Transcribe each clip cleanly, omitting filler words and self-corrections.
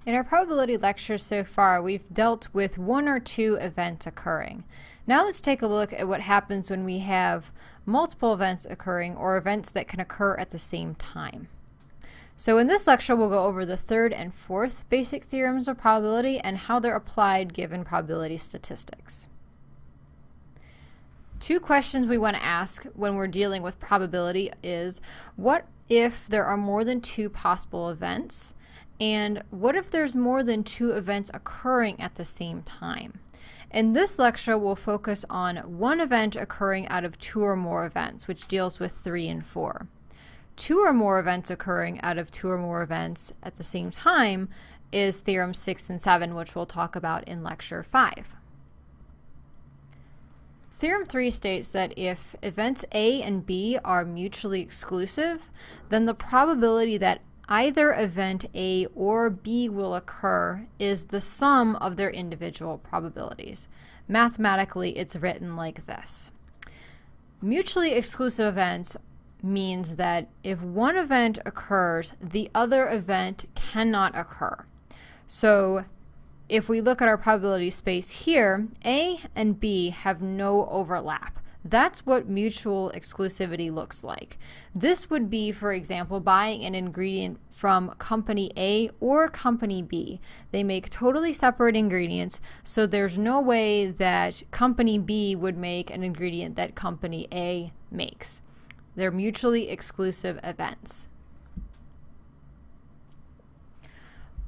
In our probability lectures so far, we've dealt with one or two events occurring. Now let's take a look at what happens when we have multiple events occurring or events that can occur at the same time. So in this lecture, we'll go over the third and fourth basic theorems of probability and how they're applied given probability statistics. Two questions we want to ask when we're dealing with probability is, what if there are more than two possible events? And what if there's more than two events occurring at the same time? In this lecture, we'll focus on one event occurring out of two or more events, which deals with 3 and 4. Two or more events occurring out of two or more events at the same time is theorems 6 and 7, which we'll talk about in lecture 5. Theorem 3 states that if events A and B are mutually exclusive, then the probability that either event A or B will occur is the sum of their individual probabilities. Mathematically, it's written like this. Mutually exclusive events means that if one event occurs, the other event cannot occur. So if we look at our probability space here, A and B have no overlap. That's what mutual exclusivity looks like. This would be, for example, buying an ingredient from company A or company B. They make totally separate ingredients, so there's no way that company B would make an ingredient that company A makes. They're mutually exclusive events.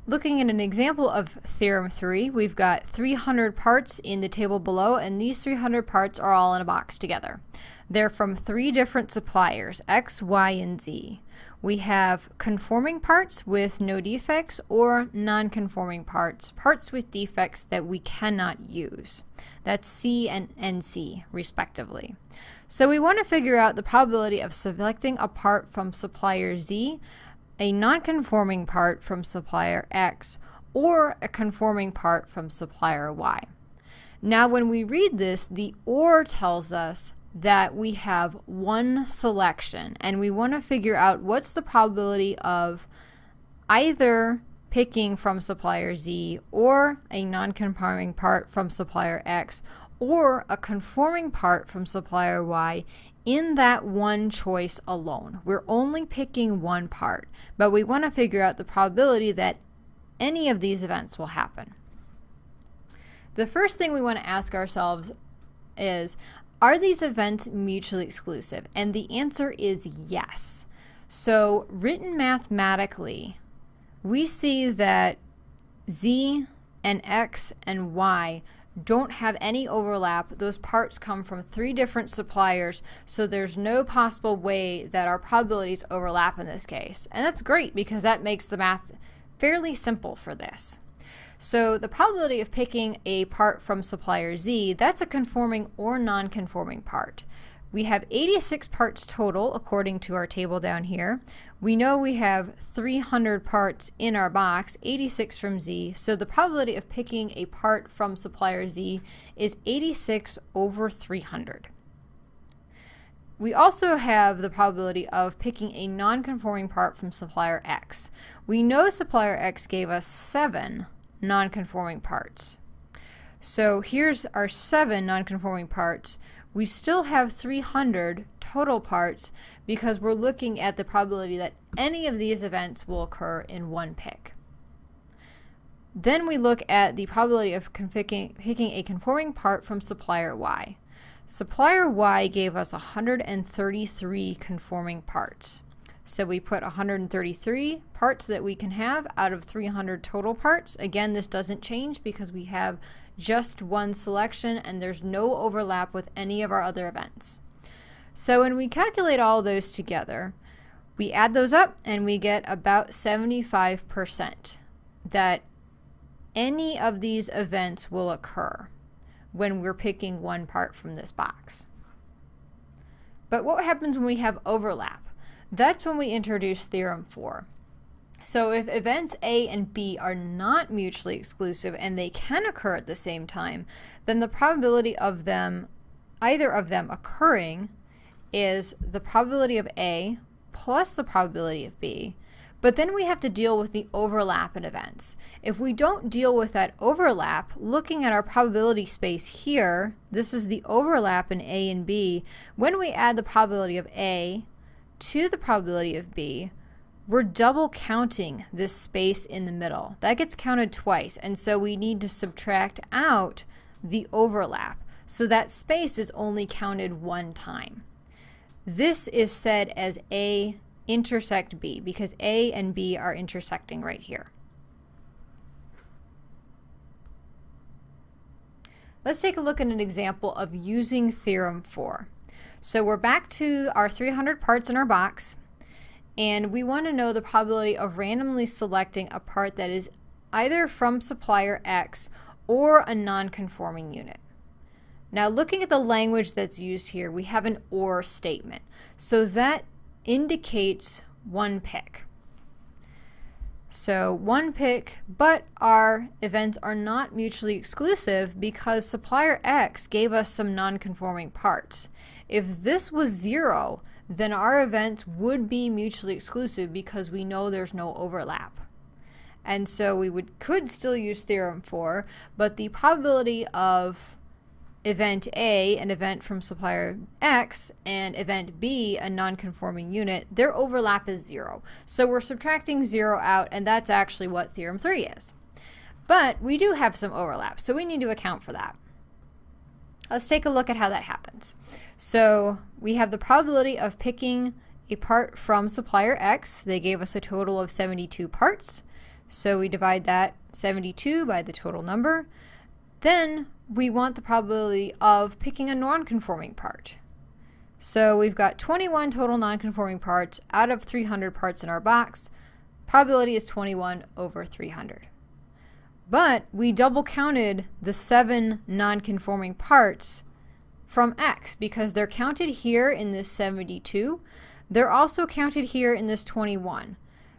Looking at an example of Theorem 3, we've got 300 parts in the table below, and these 300 parts are all in a box together. They're from 3 different suppliers, X, Y, and Z. We have conforming parts with no defects or non-conforming parts, parts with defects that we cannot use. That's C and NC, respectively. So we want to figure out the probability of selecting a part from supplier Z, a non-conforming part from supplier X, or a conforming part from supplier Y. Now when we read this, the OR tells us that we have one selection, and we want to figure out what's the probability of either picking from supplier Z or a non-conforming part from supplier X or a conforming part from supplier Y in that one choice alone. We're only picking one part, but we want to figure out the probability that any of these events will happen. The first thing we want to ask ourselves is, are these events mutually exclusive? And the answer is yes. So written mathematically, we see that Z and X and Y don't have any overlap. Those parts come from 3 different suppliers, so there's no possible way that our probabilities overlap in this case. And that's great because that makes the math fairly simple for this. So the probability of picking a part from supplier Z, that's a conforming or non-conforming part. We have 86 parts total according to our table down here. We know we have 300 parts in our box, 86 from Z, so the probability of picking a part from supplier Z is 86 over 300. We also have the probability of picking a non-conforming part from supplier X. We know supplier X gave us 7 non-conforming parts. So here's our 7 non-conforming parts. We still have 300 total parts because we're looking at the probability that any of these events will occur in one pick. Then we look at the probability of picking a conforming part from supplier Y. Supplier Y gave us 133 conforming parts. So we put 133 parts that we can have out of 300 total parts. Again, this doesn't change because we have just one selection and there's no overlap with any of our other events. So when we calculate all those together, we add those up and we get about 75% that any of these events will occur when we're picking one part from this box. But what happens when we have overlap? That's when we introduce Theorem 4. So if events A and B are not mutually exclusive and they can occur at the same time, then the probability of them, either of them occurring, is the probability of A plus the probability of B, But then we have to deal with the overlap in events. If we don't deal with that overlap, looking at our probability space here, this is the overlap in A and B. When we add the probability of A to the probability of B, we're double counting this space in the middle. That gets counted twice, and so we need to subtract out the overlap. So that space is only counted one time. This is said as A intersect B, because A and B are intersecting right here. Let's take a look at an example of using Theorem 4. So we're back to our 300 parts in our box, and we want to know the probability of randomly selecting a part that is either from supplier X or a non-conforming unit. Now, looking at the language that's used here, we have an OR statement. So that indicates one pick. So one pick, but our events are not mutually exclusive because supplier X gave us some non-conforming parts. If this was 0, then our events would be mutually exclusive because we know there's no overlap. And so we could still use Theorem 4, but the probability of event A, an event from supplier X, and event B, a non-conforming unit, their overlap is 0. So we're subtracting 0 out, and that's actually what Theorem 3 is. But we do have some overlap, so we need to account for that. Let's take a look at how that happens. So we have the probability of picking a part from supplier X. They gave us a total of 72 parts. So we divide that 72 by the total number. Then we want the probability of picking a non-conforming part. So we've got 21 total non-conforming parts out of 300 parts in our box. Probability is 21 over 300. But we double counted the 7 non-conforming parts from X because they're counted here in this 72. They're also counted here in this 21.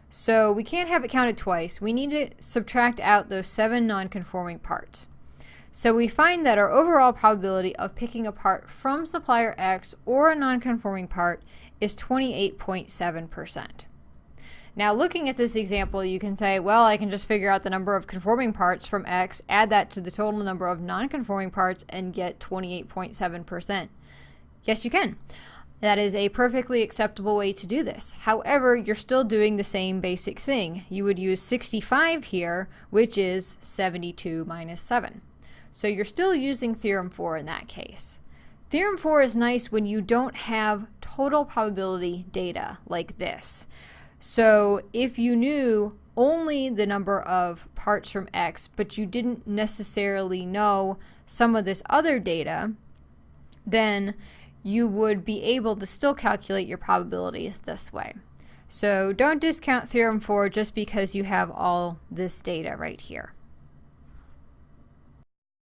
So we can't have it counted twice. We need to subtract out those 7 non-conforming parts. So we find that our overall probability of picking a part from supplier X or a non-conforming part is 28.7%. Now, looking at this example, you can say, well, I can just figure out the number of conforming parts from X, add that to the total number of non-conforming parts, and get 28.7%. Yes, you can. That is a perfectly acceptable way to do this. However, you're still doing the same basic thing. You would use 65 here, which is 72 minus 7. So you're still using Theorem 4 in that case. Theorem 4 is nice when you don't have total probability data like this. So if you knew only the number of parts from X, but you didn't necessarily know some of this other data, then you would be able to still calculate your probabilities this way. So don't discount Theorem 4 just because you have all this data right here.